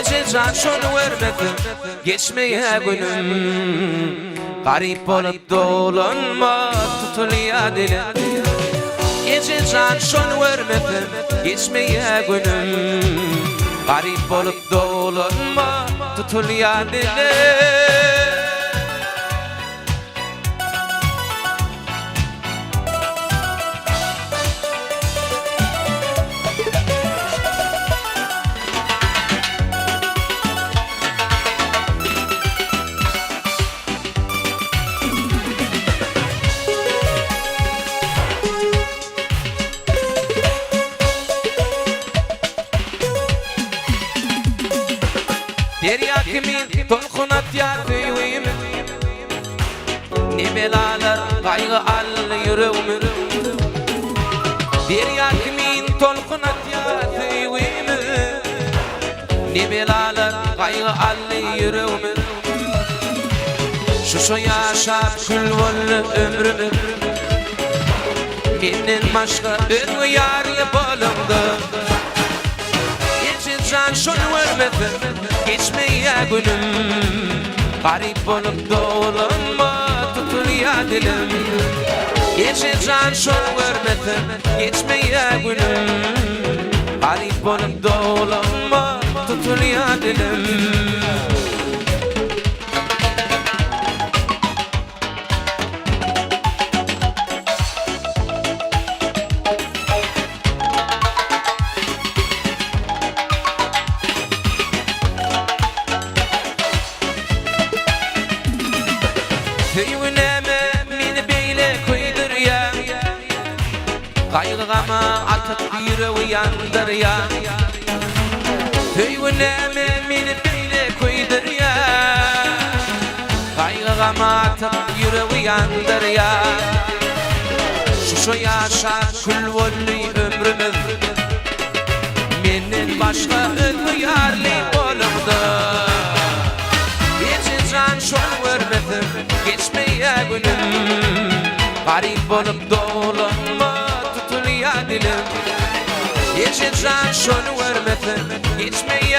Gece can şonu vermedim geçmeye günüm Garip olup dolanma tutuluya dilim Gece can şonu vermedim geçmeye günüm Garip olup dolanma tutuluya dilim Derya kimin tolkunat yatıyım Ne belalar kaygı al yüreğimi Derya kimin tolkunat yatıyım Ne belalar kaygı al yüreğimi Şu yaşap kül vollu ömrümü Menden başka bir yar yapalımdı Can şonu vermedim geçmeye günüm Garip olup dolanma tutuluya dilim Gece can şonu vermedim geçmeye günüm Garip olup dolanma tutuluya dilim Hüyneme meni beyle koydur ya Kaygıma atıp yüreği yandır ya Hüyneme meni beyle koydur ya Kaygıma atıp yüreği yandır ya Şu yaşa kül vollu ömrümüz Menden başka yarlı olumdu Gece can şonu vermedim geçmeye günüm Garip olup dolanma tutuluya dilim Gece can şonu vermedim geçmeye